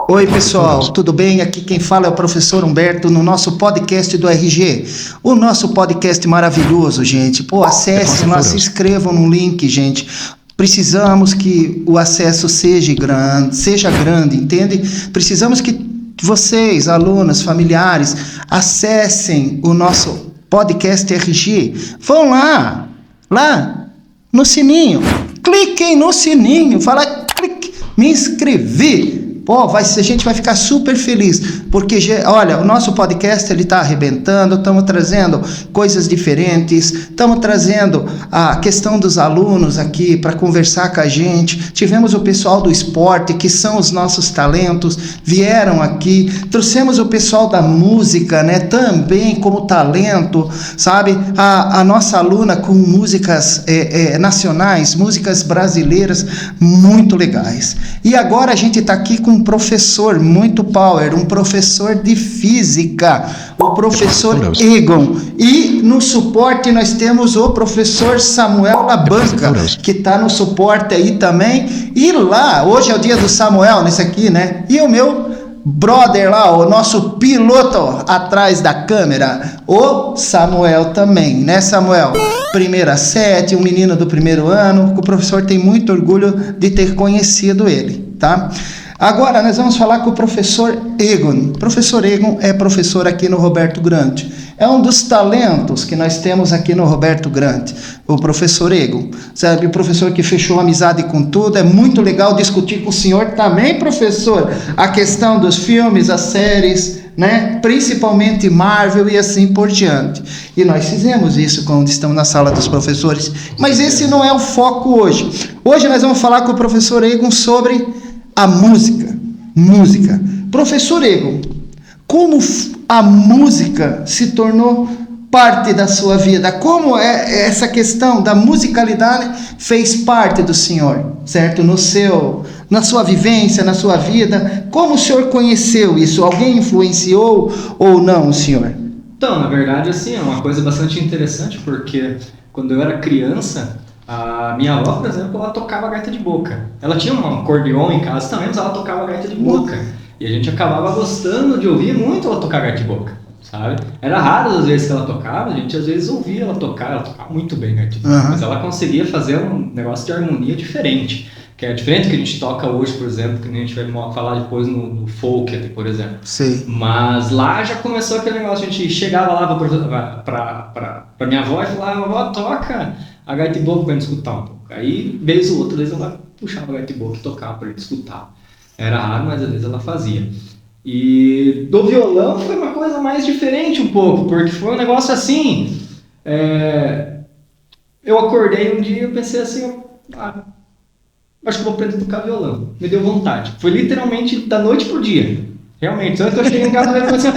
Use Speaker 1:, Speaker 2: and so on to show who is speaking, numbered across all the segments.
Speaker 1: Oi pessoal, tudo bem? Aqui quem fala é o professor Humberto no nosso podcast do RG. O nosso podcast maravilhoso, gente. Pô, acessem lá, se inscrevam no link, gente. Precisamos que o acesso seja grande, entende? Precisamos que vocês, alunos, familiares, acessem o nosso podcast RG. Vão lá no sininho. Cliquem no sininho, fala clique, me inscrevi. Pô, a gente vai ficar super feliz, porque, olha, o nosso podcast, ele está arrebentando, estamos trazendo coisas diferentes, estamos trazendo a questão dos alunos aqui para conversar com a gente, tivemos o pessoal do esporte, que são os nossos talentos, vieram aqui, trouxemos o pessoal da música, né, também como talento, sabe, a nossa aluna com músicas nacionais, músicas brasileiras, muito legais. E agora a gente está aqui com um professor muito power, um professor de física, o professor Egon. E no suporte nós temos o professor Samuel Labanca, que está no suporte aí também. E lá, hoje é o dia do Samuel, nesse aqui, né? E o meu brother lá, o nosso piloto atrás da câmera, o Samuel também, né, Samuel? Primeira série, um menino do primeiro ano, o professor tem muito orgulho de ter conhecido ele, tá? Agora nós vamos falar com o professor Egon. O professor Egon é professor aqui no Roberto Grande. É um dos talentos que nós temos aqui no Roberto Grande, o professor Egon. Sabe, o professor que fechou amizade com tudo. É muito legal discutir com o senhor também, professor, a questão dos filmes, as séries, né? Principalmente Marvel e assim por diante. E nós fizemos isso quando estamos na sala dos professores. Mas esse não é o foco hoje. Hoje nós vamos falar com o professor Egon sobre a música. Professor Egon, como a música se tornou parte da sua vida? Como essa questão da musicalidade fez parte do senhor, certo? Na sua vivência, na sua vida, como o senhor conheceu isso? Alguém influenciou ou não, senhor?
Speaker 2: Então, na verdade, assim, é uma coisa bastante interessante, porque quando eu era criança, a minha avó, por exemplo, ela tocava gaita de boca. Ela tinha um acordeon em casa também, mas ela tocava gaita de boca. E a gente acabava gostando de ouvir muito ela tocar gaita de boca, sabe? Era raro as vezes que ela tocava, a gente às vezes ouvia ela tocava muito bem gaita de boca, mas ela conseguia fazer um negócio de harmonia diferente. Que é diferente do que a gente toca hoje, por exemplo, que a gente vai falar depois no folk, por exemplo.
Speaker 1: Sim.
Speaker 2: Mas lá já começou aquele negócio, a gente chegava lá pra minha avó e falava, avó, toca a gaita de boca pra gente escutar um pouco. Aí, vez ou outra, às vezes ela puxava a gaita de boca e tocava pra gente escutar. Era raro, mas às vezes ela fazia. E do violão foi uma coisa mais diferente um pouco, porque foi um negócio assim, eu acordei um dia e pensei assim, acho que vou aprender a tocar violão. Me deu vontade. Foi literalmente da noite pro dia. Realmente. Antes eu cheguei em casa e falei assim,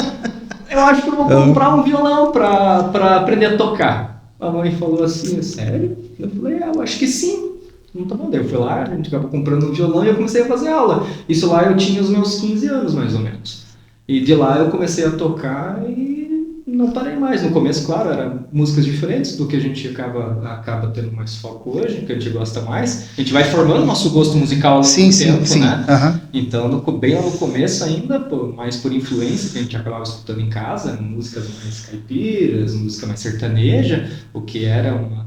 Speaker 2: eu acho que eu vou comprar um violão pra aprender a tocar. A mãe falou assim, sério? Eu falei, eu acho que sim. Não tá bom. Daí eu fui lá, a gente acabou comprando um violão e eu comecei a fazer aula. Isso lá eu tinha os meus 15 anos, mais ou menos. E de lá eu comecei a tocar e não parei mais. No começo, claro, eram músicas diferentes do que a gente acaba tendo mais foco hoje, que a gente gosta mais. A gente vai formando nosso gosto musical ao longo do tempo, né? Uhum. Então, bem lá no começo ainda, mais por influência que a gente acabava escutando em casa, músicas mais caipiras, música mais sertaneja, o que era uma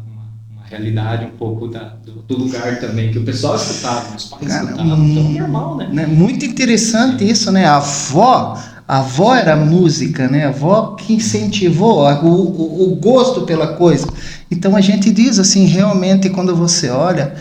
Speaker 2: realidade um pouco do lugar também, que o pessoal escutava, os pais escutavam, então é normal, né?
Speaker 1: Muito interessante isso, né? A avó era música, né? A avó que incentivou o gosto pela coisa. Então a gente diz assim, realmente, quando você olha,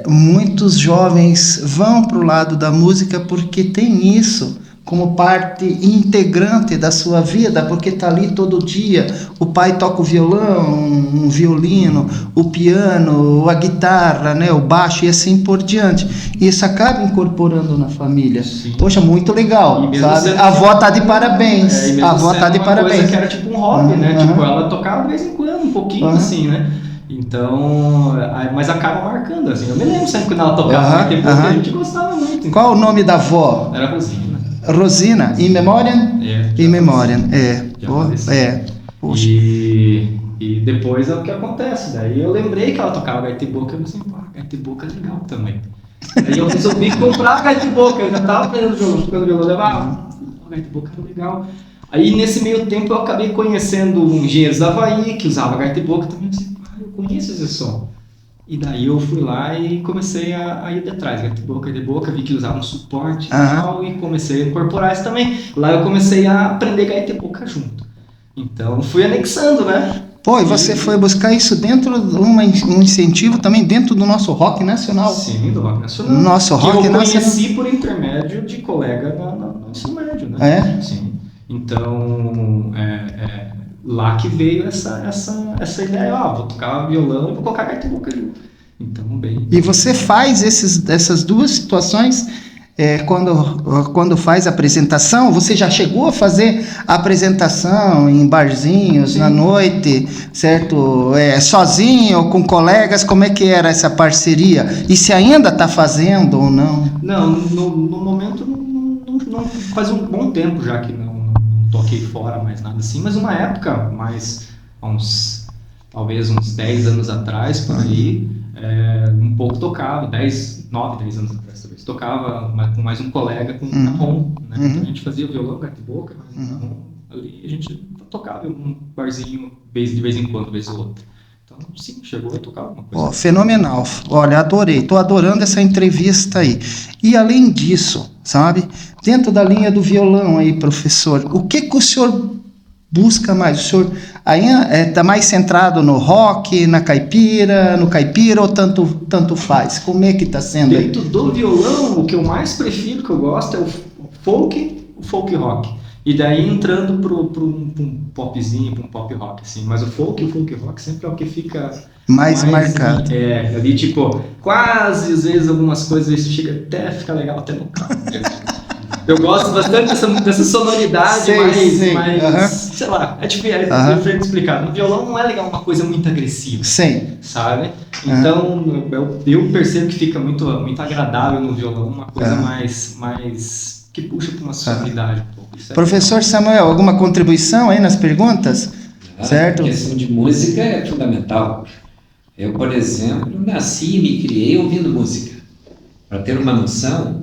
Speaker 1: muitos jovens vão para o lado da música porque tem isso como parte integrante da sua vida, porque está ali todo dia. O pai toca o violão, um violino, o piano, a guitarra, né, o baixo e assim por diante. E isso acaba incorporando na família. Sim. Poxa, muito legal, sabe? A avó está de parabéns. A avó está de parabéns.
Speaker 2: Coisa que era tipo um hobby, né? Tipo, ela tocava de vez em quando, um pouquinho assim, né? Então, mas acaba marcando, assim. Eu me lembro sempre quando ela tocava, porque a gente gostava muito.
Speaker 1: Qual o nome da avó?
Speaker 2: Era Rosina.
Speaker 1: Rosina, in memoriam? In memoriam,
Speaker 2: Poxa. E depois é o que acontece. Daí eu lembrei que ela tocava gaita de boca, eu pensei, gaita de boca é legal também. Aí eu resolvi comprar a gaita de boca, eu já estava aprendendo violão, tocando violão, levava, a gaita de boca era legal. Aí nesse meio tempo eu acabei conhecendo engenheiros da Havaí, que usava gaita de boca também, eu conheço esse som. E daí eu fui lá e comecei a ir atrás, gaita de boca, vi que usava um suporte e tal, e comecei a incorporar isso também. Lá eu comecei a aprender gaita de boca junto. Então fui anexando, né?
Speaker 1: Pô, e você foi buscar isso dentro de um incentivo também dentro do nosso rock nacional.
Speaker 2: Sim, do rock nacional.
Speaker 1: Nosso rock
Speaker 2: que eu
Speaker 1: nacional.
Speaker 2: conheci por intermédio de colega no ensino médio, né?
Speaker 1: É?
Speaker 2: Sim. Então, lá que veio essa ideia, vou tocar violão e vou colocar gaita de boca junto. Então, bem...
Speaker 1: E você faz essas duas situações quando faz a apresentação? Você já chegou a fazer a apresentação em barzinhos, Sim. na noite, certo? Sozinho ou com colegas? Como é que era essa parceria? E se ainda está fazendo ou não?
Speaker 2: Não, no momento não faz um bom tempo já que não toquei fora mais nada assim, mas uma época, talvez uns 10 anos atrás, por aí, um pouco tocava, 9, 10 anos atrás talvez, tocava com mais um colega com marrom, né? Então a gente fazia violão, gaita de boca, marrom, ali a gente tocava em um barzinho de vez em quando, vez ou outra. Então, sim, chegou a tocar alguma coisa.
Speaker 1: Fenomenal. Olha, adorei. Estou adorando essa entrevista aí. E além disso, sabe, dentro da linha do violão aí, professor, o que o senhor busca mais? O senhor está mais centrado no rock, no caipira ou tanto faz? Como é que está sendo aí?
Speaker 2: Dentro do violão, o que eu mais prefiro, que eu gosto, é o folk rock. E daí entrando para um popzinho, para um pop rock, assim. Mas o folk rock sempre é o que fica
Speaker 1: mais marcado.
Speaker 2: Ali tipo, quase às vezes algumas coisas chega até ficar legal até no carro. Eu gosto bastante dessa sonoridade, mais sei lá, é diferente de explicar. No violão não é legal uma coisa muito agressiva, sabe? Então eu percebo que fica muito agradável no violão, uma coisa mais que puxa para uma sonoridade um pouco.
Speaker 1: Professor Samuel, alguma contribuição aí nas perguntas? Certo?
Speaker 3: A questão de música é fundamental. Eu, por exemplo, nasci e me criei ouvindo música. Para ter uma noção,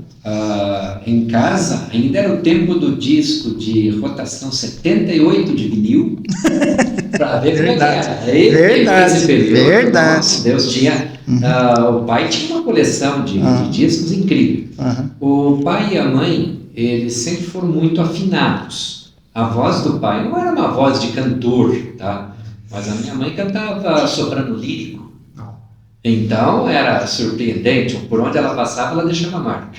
Speaker 3: em casa ainda era o tempo do disco de rotação 78 de vinil. Para ver como
Speaker 1: Verdade.
Speaker 3: Deus tinha. O pai tinha uma coleção de discos incrível. O pai e a mãe, eles sempre foram muito afinados. A voz do pai não era uma voz de cantor, tá? Mas a minha mãe cantava soprano lírico. Então era surpreendente. Por onde ela passava, ela deixava marca.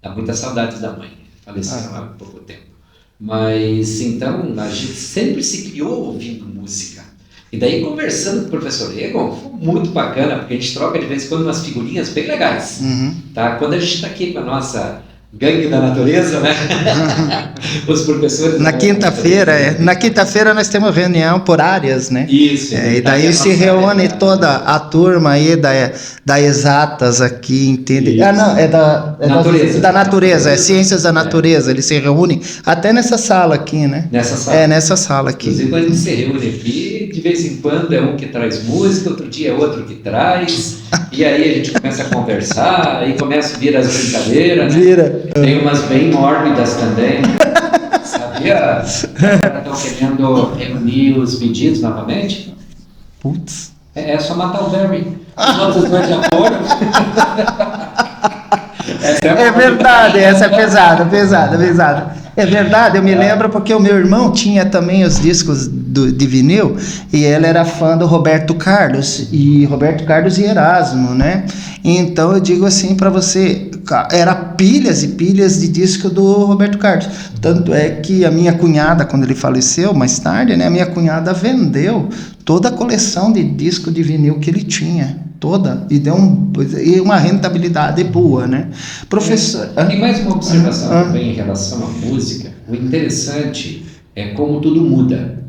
Speaker 3: Dá muitas saudades da mãe. Faleceu há pouco tempo. Mas então a gente sempre se criou ouvindo música. E daí conversando com o professor Egon, foi muito bacana, porque a gente troca de vez em quando umas figurinhas bem legais. Tá? Quando a gente está aqui com a nossa gangue da natureza, né? Os professores...
Speaker 1: Na quinta-feira nós temos reunião por áreas, né?
Speaker 3: Isso.
Speaker 1: E daí se reúne toda a turma aí da Exatas aqui, entende?
Speaker 3: Isso.
Speaker 1: Da natureza, ciências da natureza, eles se reúnem até nessa sala aqui, né? Nessa sala aqui.
Speaker 3: Inclusive quando a gente se reúne aqui, de vez em quando é um que traz música, outro dia é outro que traz, e aí a gente começa a conversar, aí começa a vir as brincadeiras, né? Tem umas bem mórbidas também. Sabia? Estão querendo reunir os pedidos novamente?
Speaker 1: Putz.
Speaker 3: É só matar o Barry. Os outros dois já foram.
Speaker 1: É verdade, essa é pesada. É verdade, eu me lembro porque o meu irmão tinha também os discos de vinil e ele era fã do Roberto Carlos e Erasmo, né? Então eu digo assim para você, era pilhas e pilhas de disco do Roberto Carlos. Tanto é que a minha cunhada, quando ele faleceu mais tarde, né? A minha cunhada vendeu toda a coleção de disco de vinil que ele tinha. Toda, e deu uma rentabilidade boa, né? Professor...
Speaker 3: Tem mais uma observação também em relação à música. O interessante é como tudo muda.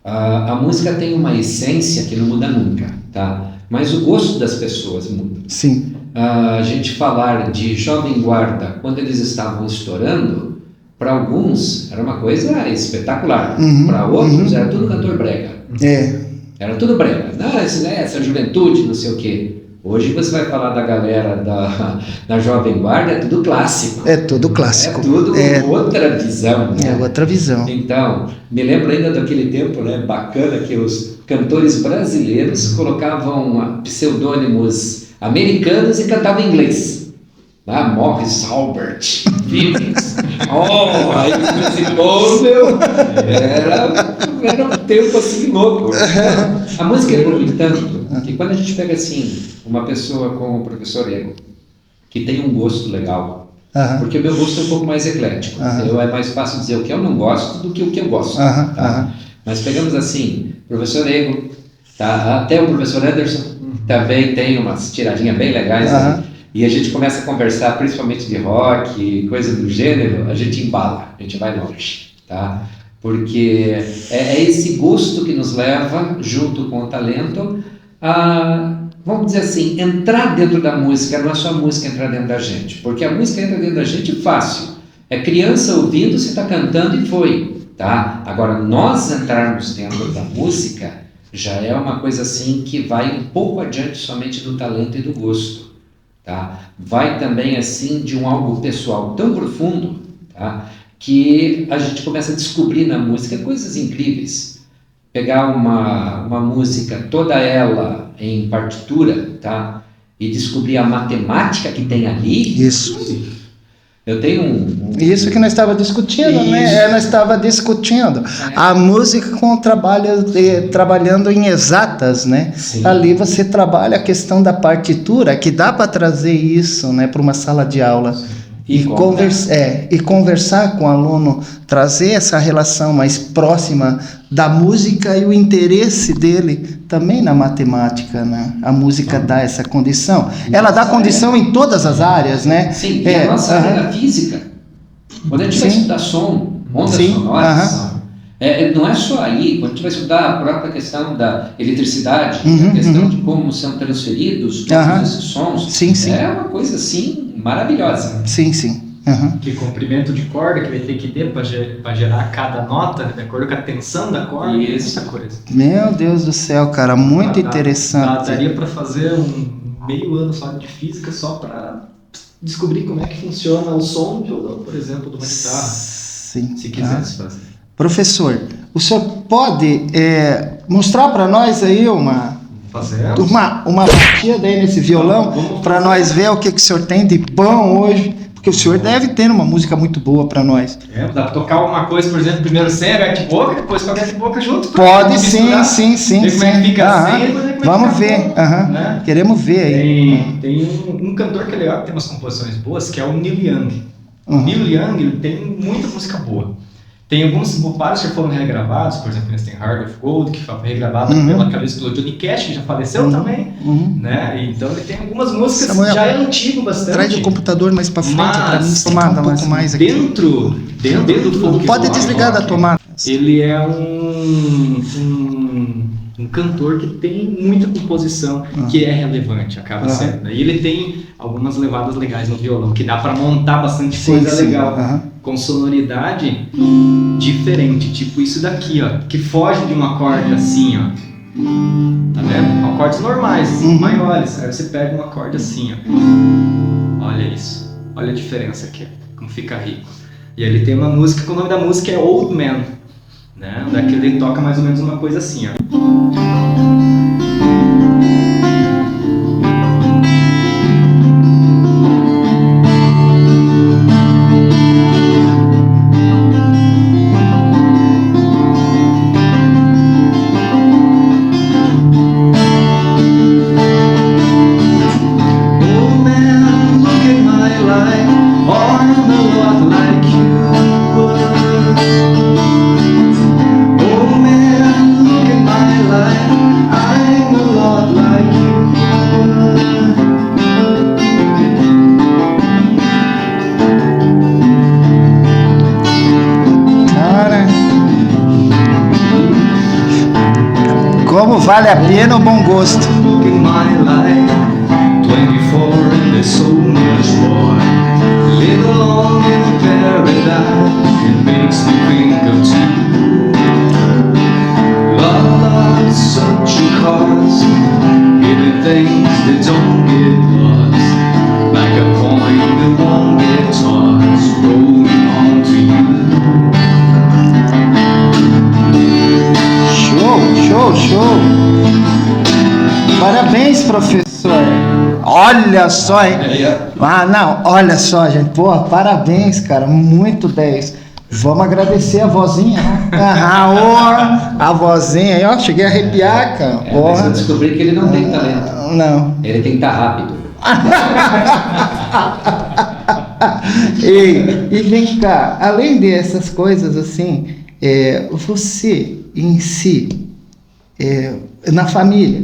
Speaker 3: A música tem uma essência que não muda nunca, tá? Mas o gosto das pessoas muda.
Speaker 1: Sim.
Speaker 3: A gente falar de Jovem Guarda, quando eles estavam estourando, para alguns era uma coisa espetacular. Para outros era tudo cantor brega. Era tudo brega. Não, essa juventude, não sei o quê. Hoje você vai falar da galera da Jovem Guarda, é tudo clássico.
Speaker 1: É tudo clássico.
Speaker 3: É tudo outra visão. Né?
Speaker 1: É outra visão.
Speaker 3: Então, me lembro ainda daquele tempo, né, bacana, que os cantores brasileiros colocavam pseudônimos americanos e cantavam em inglês. Morris Albert, Phillips. Aí meu, era um tempo assim louco. A música evolui tanto que quando a gente pega assim uma pessoa como o professor Ego, que tem um gosto legal, porque o meu gosto é um pouco mais eclético. É mais fácil dizer o que eu não gosto do que o que eu gosto. Tá? Mas pegamos assim, professor Ego, tá? Até o professor Anderson também tem umas tiradinhas bem legais. E a gente começa a conversar, principalmente de rock, coisa do gênero, a gente embala, a gente vai longe, tá? Porque é esse gosto que nos leva, junto com o talento, a, vamos dizer assim, entrar dentro da música. Não é só a música entrar dentro da gente, porque a música entra dentro da gente fácil. É criança ouvindo, você está cantando e foi, tá? Agora, nós entrarmos dentro da música já é uma coisa assim que vai um pouco adiante somente do talento e do gosto. Tá? Vai também assim de algo pessoal tão profundo, tá? Que a gente começa a descobrir na música coisas incríveis. Pegar uma música toda ela em partitura, tá? E descobrir a matemática que tem ali.
Speaker 1: Isso.
Speaker 3: Eu tenho
Speaker 1: Isso que nós estávamos discutindo, né? Nós estávamos discutindo a música com o trabalhando em exatas, né?
Speaker 3: Sim.
Speaker 1: Ali você trabalha a questão da partitura, que dá para trazer isso, né, para uma sala de aula. E conversar com o aluno, trazer essa relação mais próxima da música e o interesse dele também na matemática, né? A música dá essa condição. Ela dá condição em todas as áreas, né?
Speaker 3: Sim, e a nossa área da física. Quando a gente vai estudar som, ondas sonoras, não é só aí. Quando a gente vai estudar a própria questão da eletricidade, a questão de como são transferidos todos esses sons, é uma coisa assim maravilhosa.
Speaker 1: Sim.
Speaker 2: Que comprimento de corda que vai ter que ter para gerar cada nota, de acordo com a tensão da corda, e essa coisa.
Speaker 1: Meu Deus do céu, cara, muito interessante.
Speaker 2: Daria para fazer um meio ano só de física só para descobrir como é que funciona o som de violão, por exemplo, de uma guitarra.
Speaker 1: Sim.
Speaker 2: Se quisesse fazer.
Speaker 1: Professor, o senhor pode mostrar para nós aí uma batida aí nesse violão, para nós ver o que o senhor tem de bom hoje? Porque o senhor deve ter uma música muito boa para nós.
Speaker 2: Dá para tocar alguma coisa, por exemplo, primeiro sem a back-boca, depois com a back-boca junto.
Speaker 1: Pode, sim.
Speaker 2: Ver como é que fica sem,
Speaker 1: vamos ver. Né? Queremos ver aí.
Speaker 2: Tem um cantor que é legal, que tem umas composições boas, que é o Neil Young. O Neil Young, ele tem muita música boa. Tem vários que foram regravados, por exemplo, eles têm Heart of Gold, que foi regravado pela cabeça do Johnny Cash, que já faleceu também, né? Então ele tem algumas músicas,
Speaker 1: Samuel,
Speaker 2: já é antigo bastante.
Speaker 1: Traz o computador mais para frente para mim tomar um pouco mais aqui.
Speaker 2: Dentro do folk
Speaker 1: pode desligar da tomada.
Speaker 2: Ele é um cantor que tem muita composição que é relevante, acaba sendo. E ele tem algumas levadas legais no violão, que dá para montar bastante coisa legal, com sonoridade diferente, tipo isso daqui, ó, que foge de um acorde assim, ó. Tá vendo? Acordes normais, maiores. Aí você pega um acorde assim, ó. Olha isso. Olha a diferença aqui, ó, como fica rico. E ele tem uma música, que o nome da música é Old Man, né? Daqui ele toca mais ou menos uma coisa assim, ó.
Speaker 1: Como vale a pena o bom gosto.
Speaker 4: Things that don't
Speaker 1: Olha só, hein? Ah, não, olha só, gente. Porra, parabéns, cara. Muito 10. Vamos agradecer a vozinha. A vozinha aí, ó. Cheguei a arrepiar, cara.
Speaker 3: Mas eu descobri que ele não tem talento.
Speaker 1: Não.
Speaker 3: Ele tem que estar rápido.
Speaker 1: E vem cá, além dessas coisas assim, você em si, na família,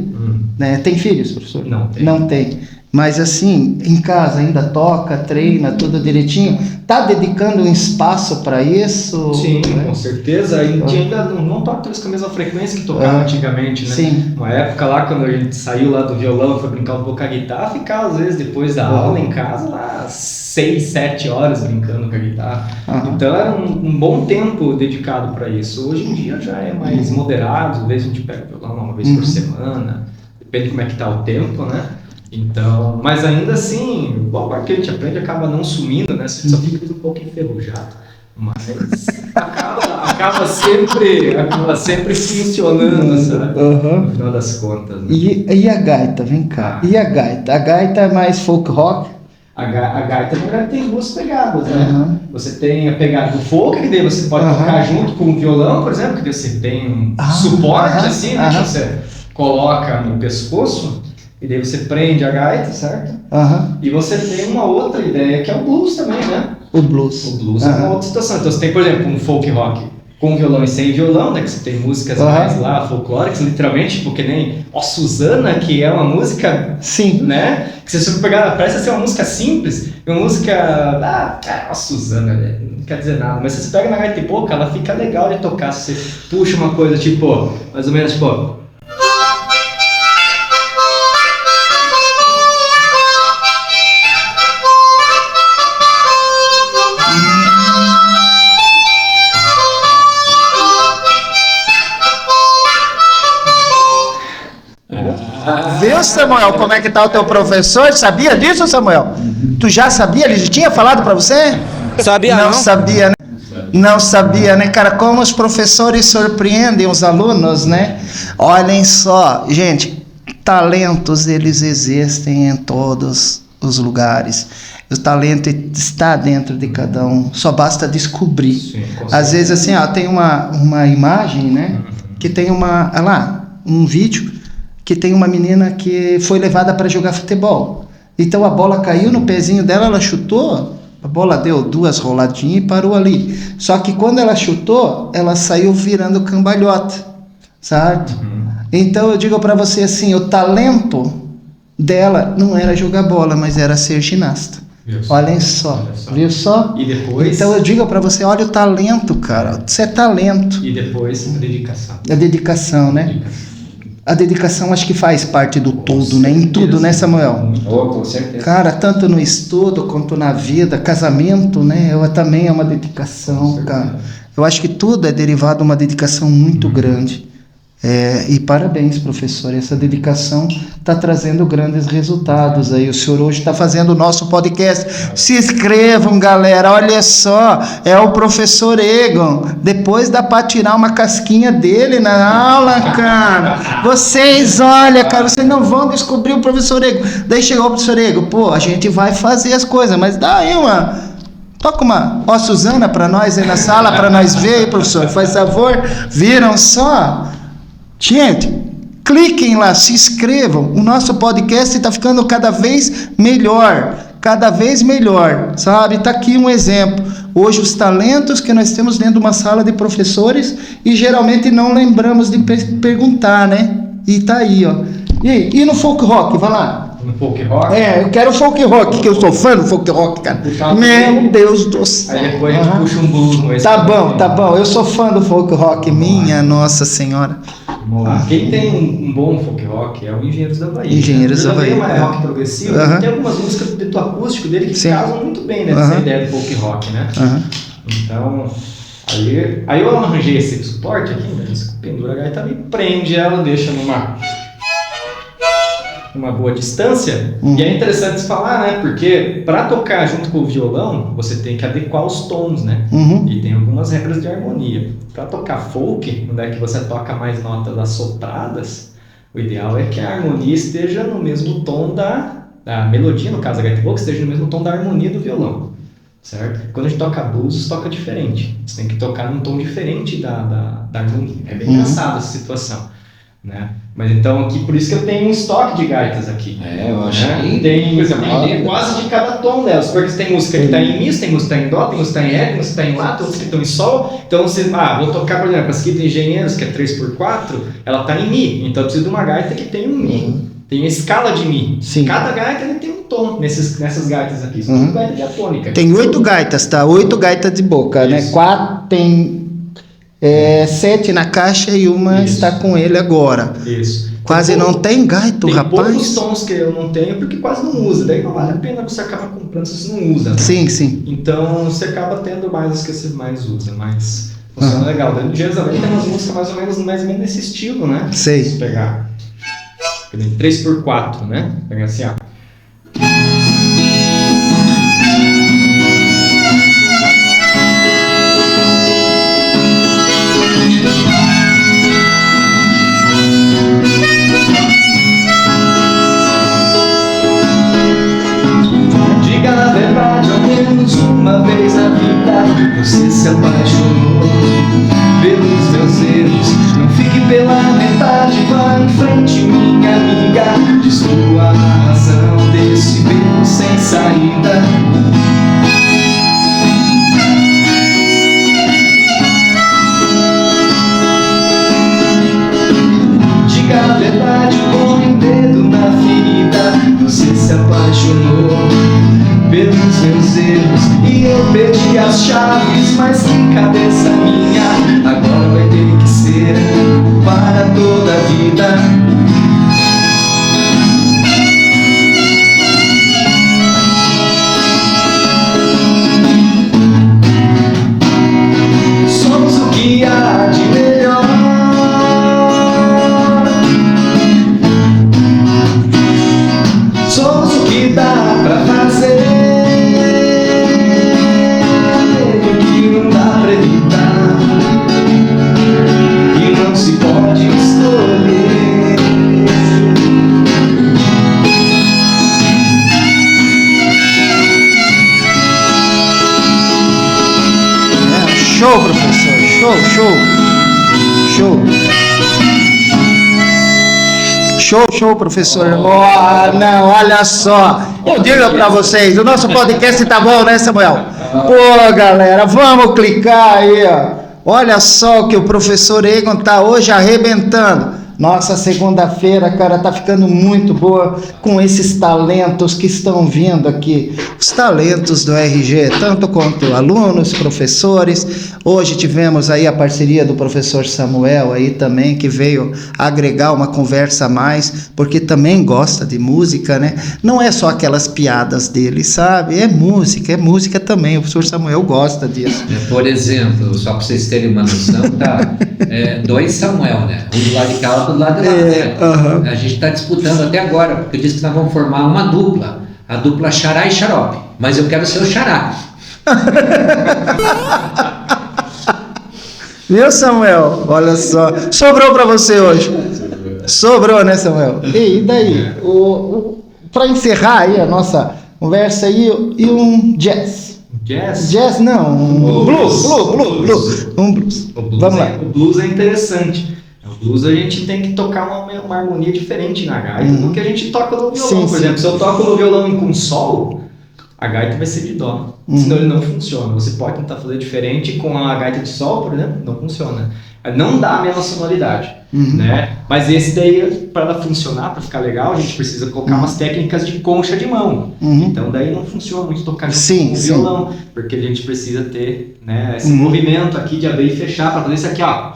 Speaker 1: né, tem filhos, professor?
Speaker 2: Não tem.
Speaker 1: Não tem. Mas assim, em casa ainda toca, treina, tudo direitinho? Tá dedicando um espaço para isso?
Speaker 2: Sim,
Speaker 1: né?
Speaker 2: com certeza. A gente ainda não toca talvez com a mesma frequência que tocava antigamente, né?
Speaker 1: Sim.
Speaker 2: Uma época lá, quando a gente saiu lá do violão, foi brincar um pouco com a guitarra, ficava às vezes depois da aula em casa lá 6, 7 horas brincando com a guitarra. Então era um bom tempo dedicado para isso. Hoje em dia já é mais moderado, às vezes a gente pega o violão uma vez por semana, depende de como é que tá o tempo, né? Então, mas ainda assim, igual que a gente aprende, acaba não sumindo, né? Você só fica um pouco enferrujado. Mas acaba sempre funcionando, sabe? No final das contas. Né?
Speaker 1: E a gaita, vem cá. E a gaita? A gaita é mais folk rock?
Speaker 2: A gaita, na verdade, tem duas pegadas, né? Você tem a pegada do folk, que daí você pode tocar junto com o violão, por exemplo, que daí você tem um suporte assim, né? Que você coloca no pescoço. E daí você prende a gaita, certo? E você tem uma outra ideia, que é o blues também, né?
Speaker 1: O blues.
Speaker 2: O blues é uma outra situação. Então você tem, por exemplo, um folk rock com violão e sem violão, né? Que você tem músicas mais lá folclóricas, literalmente, tipo que nem Ó Suzana, que é uma música...
Speaker 1: Sim.
Speaker 2: Né? Que se você pegar, parece ser uma música simples, uma música... Ó Suzana, né? Não quer dizer nada. Mas se você pega na gaita e pouco, ela fica legal de tocar. Se você puxa uma coisa, tipo, mais ou menos, tipo...
Speaker 1: Viu, Samuel, como é que tá o teu professor? Sabia disso, Samuel? Tu já sabia? Ele já tinha falado para você?
Speaker 4: Sabia não?
Speaker 1: Não sabia, né? Não sabia, né, cara? Como os professores surpreendem os alunos, né? Olhem só, gente, talentos eles existem em todos os lugares. O talento está dentro de cada um, só basta descobrir.
Speaker 2: Sim,
Speaker 1: às vezes assim, ó, tem uma imagem, né? Que tem um vídeo que tem uma menina que foi levada para jogar futebol. Então a bola caiu no pezinho dela, ela chutou, a bola deu 2 roladinhas e parou ali. Só que quando ela chutou, ela saiu virando cambalhota, certo? Então eu digo para você assim, o talento dela não era jogar bola, mas era ser ginasta. Olhem só, viu só?
Speaker 2: E depois...
Speaker 1: Então eu digo para você, olha o talento, cara, isso é talento.
Speaker 2: E depois a dedicação.
Speaker 1: A dedicação, né? A dedicação acho que faz parte do todo, né? Em tudo, né, Samuel?
Speaker 3: Com certeza.
Speaker 1: Cara, tanto no estudo quanto na vida, casamento, né? Também é uma dedicação, cara. Eu acho que tudo é derivado de uma dedicação muito grande. E parabéns, professor, essa dedicação está trazendo grandes resultados aí. O senhor hoje está fazendo o nosso podcast. Se inscrevam, galera, olha só, é o professor Egon. Depois dá para tirar uma casquinha dele na aula, cara. Vocês, olha, cara, vocês não vão descobrir o professor Egon. Daí chegou o professor Egon, pô, a gente vai fazer as coisas, mas dá aí toca uma Ó Suzana para nós aí na sala, para nós ver aí, professor, faz favor. Viram só? Gente, cliquem lá, se inscrevam. O nosso podcast está ficando cada vez melhor, sabe? Está aqui um exemplo. Hoje os talentos que nós temos dentro de uma sala de professores e geralmente não lembramos de perguntar, né? E tá aí, ó. E no folk rock, vai lá.
Speaker 2: No folk rock?
Speaker 1: Eu quero folk rock, que eu sou fã do folk rock, cara. Meu Deus do céu.
Speaker 2: Aí depois a gente puxa um blues no
Speaker 1: Tá bom. Eu sou fã do folk rock, minha Nossa Senhora.
Speaker 2: Vamos lá. Quem tem um bom folk rock é o Engenheiros da Bahia.
Speaker 1: Engenheiros da Bahia.
Speaker 2: Ele é rock progressivo, tem algumas músicas do teto acústico dele que casam muito bem, né? Essa ideia do folk rock, né? Então, aí eu arranjei esse suporte aqui, né? Pendura a gaita ali, prende ela, deixa numa boa distância. E é interessante se falar, né? Porque para tocar junto com o violão, você tem que adequar os tons, né? E tem algumas regras de harmonia. Para tocar folk, onde é que você toca mais notas assopradas, o ideal é que a harmonia esteja no mesmo tom a melodia, no caso da gaita boca, esteja no mesmo tom da harmonia do violão, certo? Quando a gente toca blues, toca diferente. Você tem que tocar num tom diferente da harmonia. É bem engraçado essa situação, né? Mas então aqui, por isso que eu tenho um estoque de gaitas aqui.
Speaker 3: Eu achei.
Speaker 2: Tem quase de cada tom delas, porque tem música que está em Mi, tem música que está em Dó, tem música que está em Ré, tem música que está em Lá, tem outras que estão em Sol. Então você, vou tocar, por exemplo, a Esquita Engenheiros, que é 3x4, ela está em Mi, então eu preciso de uma gaita que tem um Mi. Tem uma escala de Mi.
Speaker 1: Sim.
Speaker 2: Cada gaita ele tem um tom nessas gaitas aqui. São tudo gaita diatônica.
Speaker 1: Tem 8 gaitas, tá? 8 gaitas de boca,
Speaker 2: Isso.
Speaker 1: né? 4 tem 7 na caixa e uma
Speaker 2: Isso.
Speaker 1: está com ele agora.
Speaker 2: Isso.
Speaker 1: Quase não tem gaito,
Speaker 2: tem
Speaker 1: rapaz.
Speaker 2: poucos tons que eu não tenho porque quase não usa. Daí não vale a pena você acabar comprando se você não usa. Né?
Speaker 1: Sim, sim.
Speaker 2: Então você acaba tendo mais os que você mais usa, mas funciona legal. Dentro do Jerusalém tem umas músicas mais ou menos nesse estilo, né?
Speaker 1: Sei.
Speaker 2: Se pegar 3x4, né? Pegar assim, ó. Diga a verdade, ao menos uma vez na vida você se apaixonou pelos meus erros. Não fique pela metade, vá em frente, minha amiga. Destrua a razão desse beco sem saída. Diga a verdade, põe o dedo na ferida. Você se apaixonou pelos meus erros e eu perdi as chaves, mas que cabeça minha, agora vai ter que ser para toda a vida. Somos o que há de melhor. Somos o que dá pra fazer, o que não dá pra evitar, e não se pode escolher.
Speaker 1: Show, professor. Show, professor. Não, olha só. Eu digo pra vocês, o nosso podcast tá bom, né, Samuel? Pô, galera, vamos clicar aí, ó. Olha só o que o professor Egon tá hoje arrebentando. Nossa, segunda-feira, cara, tá ficando muito boa com esses talentos que estão vindo aqui. Os talentos do RG, tanto quanto alunos, professores. Hoje tivemos aí a parceria do professor Samuel aí também, que veio agregar uma conversa a mais, porque também gosta de música, né? Não é só aquelas piadas dele, sabe? É música também. O professor Samuel gosta disso.
Speaker 3: Por exemplo, só para vocês terem uma noção, tá? 2 Samuel, né? Um do lado de cá, outro do lado de lá, né? A gente está disputando até agora, porque eu disse que nós vamos formar uma dupla, a dupla Xará e Xarope, mas eu quero ser o Xará.
Speaker 1: Viu, Samuel? Olha só. Sobrou para você hoje. Sobrou, né, Samuel? E daí? Para encerrar aí a nossa conversa aí, e um jazz. Jazz não, um blues. Um blues. Vamos lá.
Speaker 2: O blues é interessante. O blues a gente tem que tocar uma harmonia diferente na gaita do que a gente toca no violão. Por exemplo, se eu toco no violão com sol, a gaita vai ser de dó. Senão ele não funciona. Você pode tentar fazer diferente com a gaita de sol, por exemplo, não funciona. Não dá a mesma sonoridade, né? Mas esse daí, para ela funcionar, para ficar legal, a gente precisa colocar umas técnicas de concha de mão. Então daí não funciona muito tocar junto com o violão, porque a gente precisa ter, né, esse movimento aqui de abrir e fechar para fazer isso aqui, ó.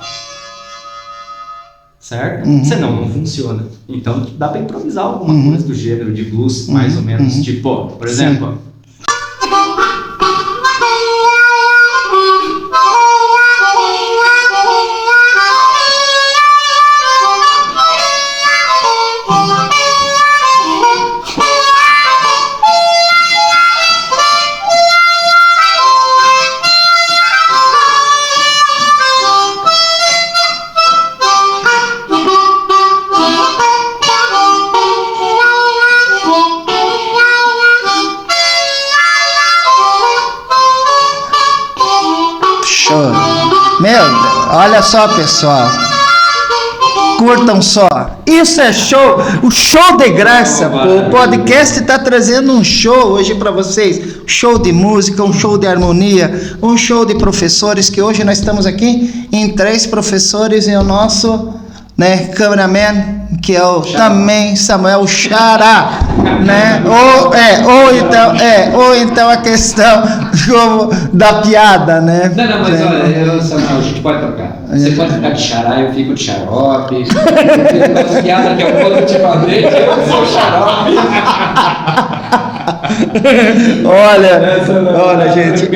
Speaker 2: Certo? Senão não funciona. Então dá para improvisar alguma coisa do gênero de blues, mais ou menos, tipo, por exemplo,
Speaker 1: Meu, olha só, pessoal. Curtam só. Isso é show. O show de graça. O podcast está trazendo um show hoje para vocês. Show de música, um show de harmonia, um show de professores, que hoje nós estamos aqui em 3 professores e o nosso, né, cameraman, que é o também Samuel Xará, né? Ou então a questão da piada, né?
Speaker 3: Não, mas olha, Samuel, a gente pode trocar. Você pode ficar de xará, eu fico de xarope. Eu fico com piada que eu vou ultimamente, eu sou xarope.
Speaker 1: Olha, gente,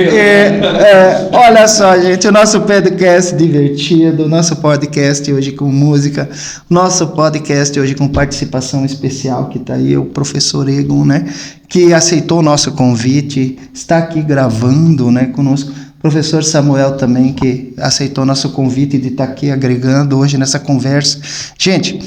Speaker 1: olha só, gente, o nosso podcast divertido, o nosso podcast hoje com música, nosso podcast hoje com participação especial, que está aí o professor Egon, né, que aceitou o nosso convite, está aqui gravando, né, conosco. Professor Samuel também, que aceitou nosso convite de estar aqui agregando hoje nessa conversa. Gente,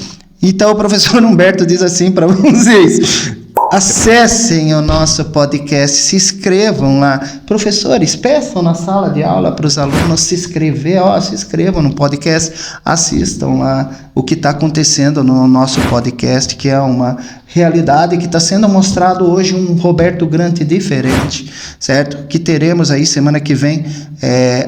Speaker 1: então o professor Humberto diz assim para vocês: acessem o nosso podcast, se inscrevam lá. Professores, peçam na sala de aula para os alunos se inscrevam no podcast, assistam lá o que está acontecendo no nosso podcast, que é uma realidade que está sendo mostrado hoje, um Roberto Grant diferente, certo? Que teremos aí semana que vem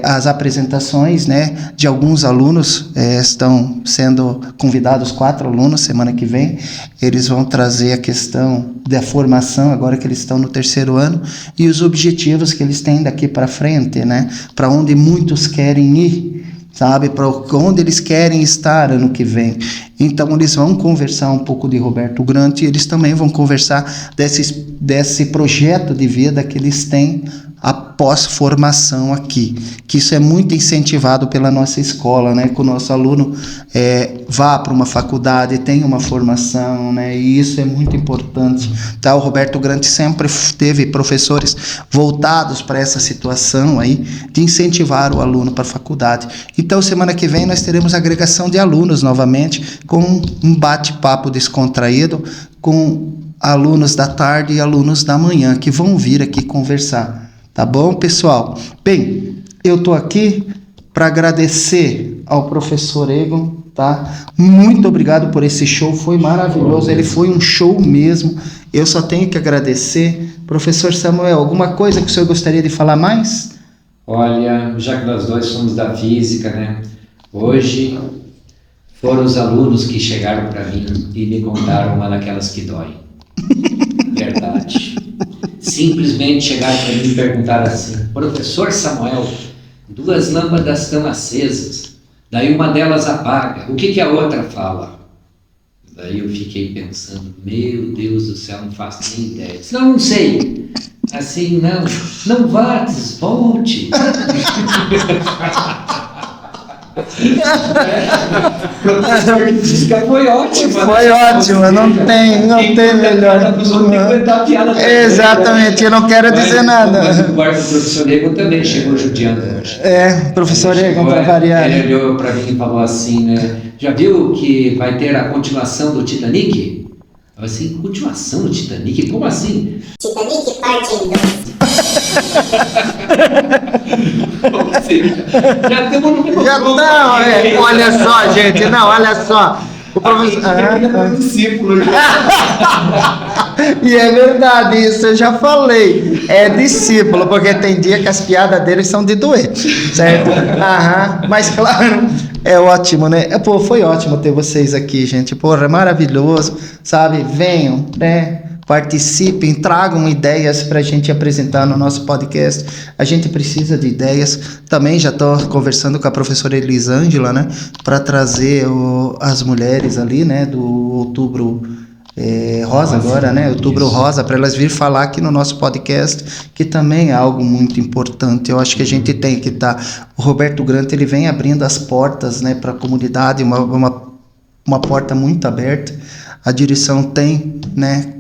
Speaker 1: as apresentações, né, de alguns alunos, estão sendo convidados 4 alunos semana que vem, eles vão trazer a questão da formação, agora que eles estão no 3º ano, e os objetivos que eles têm daqui para frente, né, para onde muitos querem ir, sabe, para onde eles querem estar ano que vem. Então eles vão conversar um pouco de Roberto Grant e eles também vão conversar desse projeto de vida que eles têm após formação aqui, que isso é muito incentivado pela nossa escola, né, que o nosso aluno vá para uma faculdade, tenha uma formação, né, e isso é muito importante, tá? O Roberto Grant sempre teve professores voltados para essa situação aí, de incentivar o aluno para a faculdade. Então semana que vem nós teremos agregação de alunos novamente, com um bate-papo descontraído, com alunos da tarde e alunos da manhã, que vão vir aqui conversar. Tá bom, pessoal? Bem, eu estou aqui para agradecer ao professor Egon, tá? Muito obrigado por esse show, foi maravilhoso, ele foi um show mesmo, eu só tenho que agradecer. Professor Samuel, alguma coisa que o senhor gostaria de falar mais?
Speaker 3: Olha, já que nós dois somos da física, né? Hoje foram os alunos que chegaram para mim e me contaram uma daquelas que dói. Verdade. Simplesmente chegaram para mim e perguntaram assim: professor Samuel, 2 lâmpadas estão acesas, daí uma delas apaga, o que a outra fala? Daí eu fiquei pensando, meu Deus do céu, não faço nem ideia. Não sei. Assim, não vá, volte. Foi ótimo.
Speaker 1: Foi ótimo, não tem melhor. Exatamente, eu não quero dizer nada.
Speaker 3: Mas o quarto do professor Egon também chegou judiando hoje.
Speaker 1: Professor Egon, para variar.
Speaker 3: Ele olhou para mim e falou assim, né? Já viu que vai ter a continuação do Titanic? Eu assim, continuação do Titanic? Como assim?
Speaker 4: Titanic parte 2.
Speaker 3: Já temos no mesmo
Speaker 1: Já não, olha só, gente, olha só. O professor...
Speaker 3: discípulo.
Speaker 1: E é verdade, isso eu já falei. É discípulo, porque tem dia que as piadas deles são de doer, certo? Mas claro, é ótimo, né? Pô, foi ótimo ter vocês aqui, gente. Porra, é maravilhoso, sabe? Venham, né? Participem, tragam ideias para a gente apresentar no nosso podcast. A gente precisa de ideias. Também já estou conversando com a professora Elisângela, né, para trazer as mulheres ali, né, do Outubro Rosa agora, né, Outubro Rosa, para elas vir falar aqui no nosso podcast, que também é algo muito importante. Eu acho que a gente tem que estar... O Roberto Grant, ele vem abrindo as portas, né, para a comunidade, uma porta muito aberta. A direção tem, né,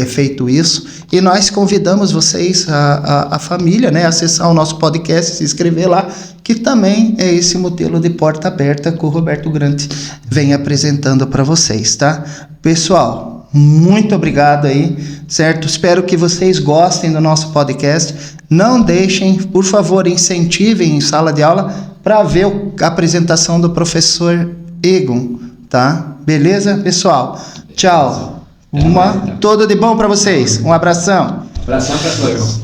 Speaker 1: feito isso, e nós convidamos vocês, a família, né, a acessar o nosso podcast, se inscrever lá, que também é esse modelo de porta aberta que o Roberto Grant vem apresentando para vocês, tá? Pessoal, muito obrigado aí, certo? Espero que vocês gostem do nosso podcast. Não deixem, por favor, incentivem em sala de aula, para ver a apresentação do professor Egon, tá? Beleza, pessoal? Tchau. Tudo de bom para vocês. Um abração.
Speaker 3: Abração para todos.